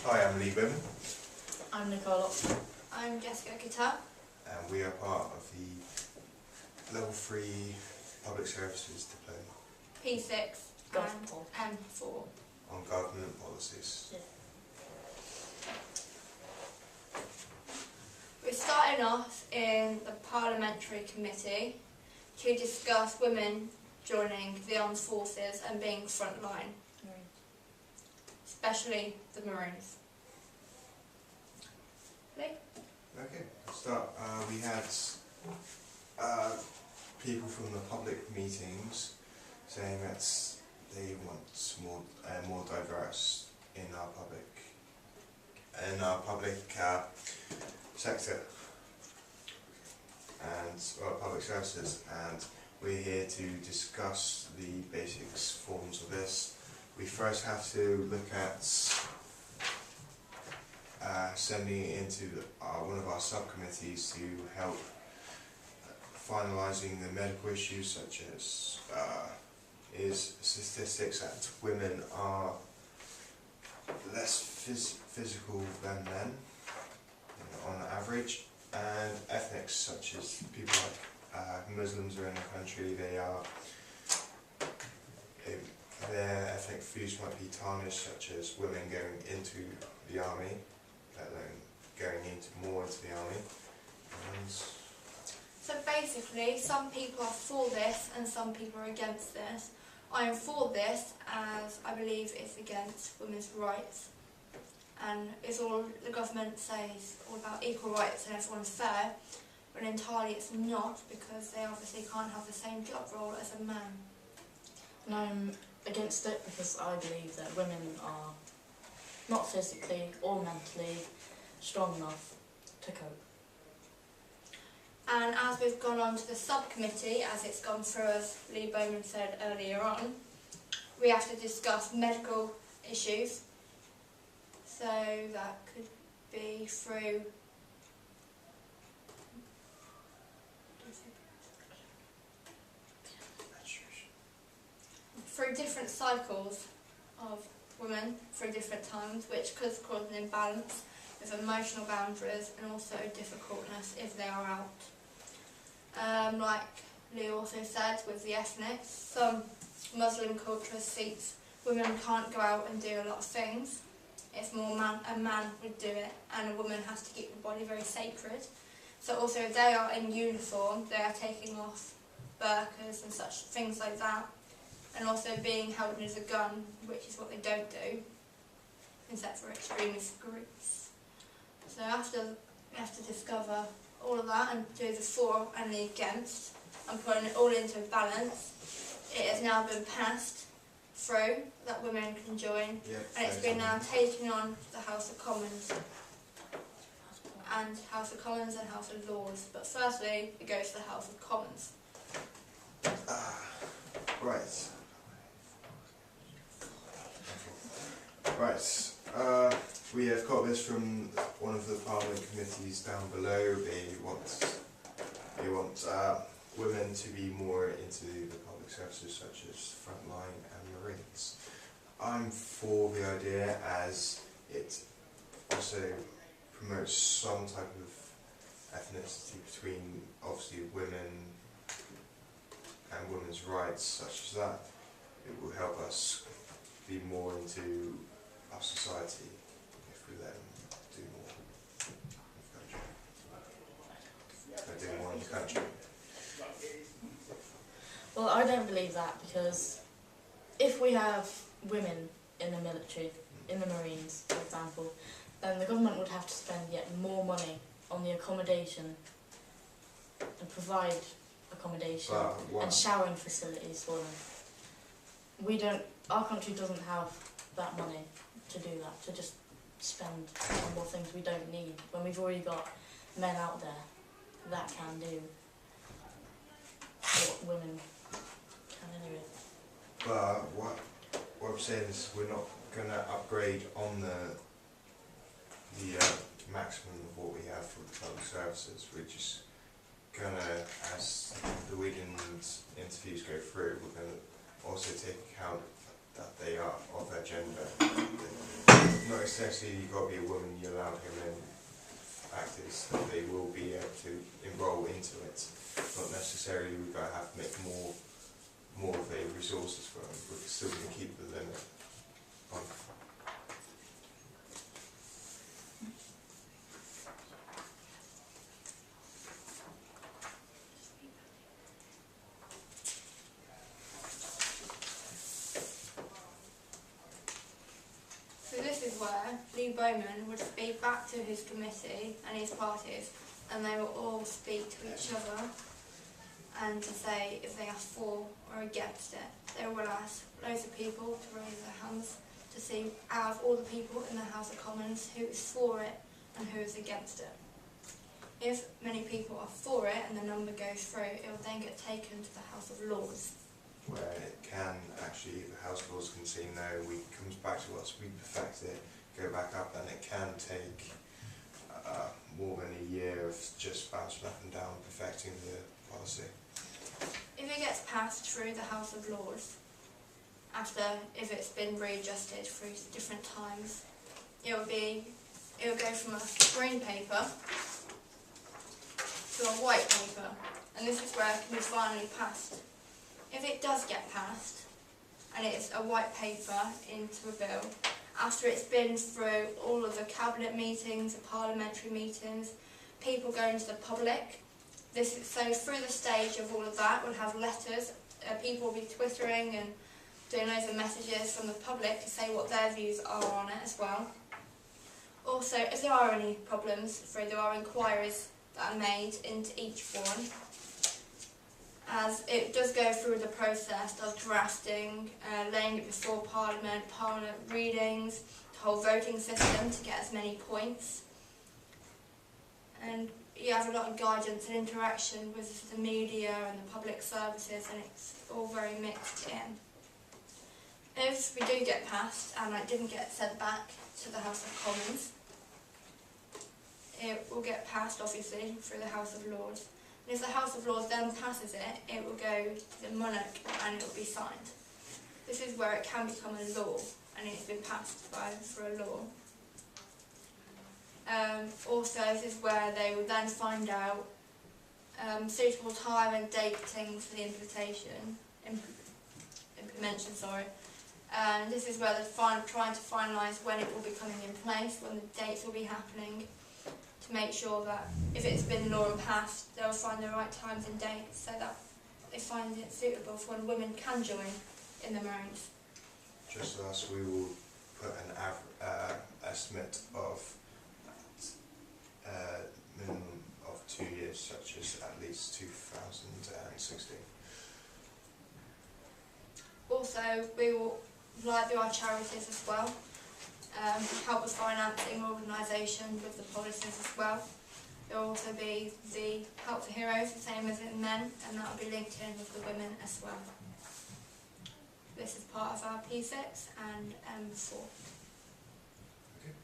Hi, I'm Leigh. I'm Nicole. I'm Jess. And we are part of the Level 3 Public Services Diploma P6 Gov and Pol M4. on Government Policies. Yeah. We're starting off in the Parliamentary Committee to discuss women joining the armed forces and being frontline, especially the Marines. Leigh? Okay, let's start. We had people from the public meetings saying that they want more diverse in our public sector and public services, and we're here to discuss the basics forms of this. We first have to look at sending it into one of our subcommittees to help finalising the medical issues, such as is statistics that women are less physical than men, on average, and ethnics, such as people like Muslims are in the country. Their ethnic views might be tarnished, such as women going into the army, let alone going more into the army. So basically, some people are for this and some people are against this. I am for this, as I believe it's against women's rights, and it's all the government says all about equal rights and everyone's fair, but entirely it's not, because they obviously can't have the same job role as a man. And I'm against it because I believe that women are not physically or mentally strong enough to cope. And as we've gone on to the subcommittee, as it's gone through, as Leigh Bowman said earlier on, we have to discuss medical issues. So that could be through different cycles of women through different times, which could cause an imbalance with emotional boundaries and also difficultness if they are out. Like Leigh also said, with the ethnics, some Muslim cultures, Sikhs, women can't go out and do a lot of things. It's more a man would do it, and a woman has to keep the body very sacred. So also if they are in uniform, they are taking off burqas and such things like that, and also being held as a gun, which is what they don't do, except for extremist groups. So we have to discover all of that and do the for and the against, and putting it all into balance. It has now been passed through that women can join, and it's been now taken on the House of Commons and House of Lords. But firstly, it goes to the House of Commons. Right. We have got this from one of the Parliament committees down below. They want women to be more into the public services, such as frontline and Marines. I'm for the idea, as it also promotes some type of ethnicity between, obviously, women and women's rights, such as that. It will help us be more into our society if we let them do more in the country. Well, I don't believe that, because if we have women in the military, in the Marines, for example, then the government would have to spend yet more money on the accommodation and provide accommodation and showering facilities for them. Our country doesn't have that money to do that, to just spend on more things we don't need, when we've already got men out there that can do what women can anyway. But what I'm saying is, we're not going to upgrade on the maximum of what we have for the public services. We're just going to, as the Wigan interviews go through, we're going to also take account that they are of their gender. not essentially you've got to be a woman, you allow him in actors, that they will be able to enrol into it. Not necessarily we've got to have to make more of a resources for them, we're still going to keep the limit on. So this is where Lee Bowman would speak back to his committee and his parties, and they will all speak to each other and to say if they are for or against it. They will ask loads of people to raise their hands to see out of all the people in the House of Commons who is for it and who is against it. If many people are for it and the number goes through, it will then get taken to the House of Lords. Where it can actually, the House of Lords can say no, it comes back to us, we perfect it, go back up, and it can take more than a year of just bouncing up and down perfecting the policy. If it gets passed through the House of Lords, if it's been readjusted through different times, it will go from a green paper to a white paper, and this is where it can be finally passed. If it does get passed, and it's a white paper into a bill, after it's been through all of the cabinet meetings, the parliamentary meetings, people going to the public, so through the stage of all of that, we'll have letters, people will be twittering and doing loads of messages from the public to say what their views are on it as well. Also, if there are any problems, there are inquiries that are made into each one, as it does go through the process of drafting, laying it before Parliament readings, the whole voting system to get as many points. And you have a lot of guidance and interaction with the media and the public services, and it's all very mixed in. If we do get passed and it didn't get sent back to the House of Commons, it will get passed obviously through the House of Lords. And if the House of Lords then passes it, it will go to the monarch and it will be signed. This is where it can become a law, and it's been passed for a law. Also, this is where they will then find out suitable time and dating for the implementation. And this is where they're trying to finalise when it will be coming in place, when the dates will be happening, to make sure that if it's been law and passed, they'll find the right times and dates so that they find it suitable for when women can join in the Marines. Just thus, we will put an estimate of minimum of 2 years, such as at least 2016. Also, we will do our charities as well, help with financing organisations with the policies as well. There will also be the Help for Heroes, the same as in men, and that will be linked in with the women as well. This is part of our P6 and M4. Okay.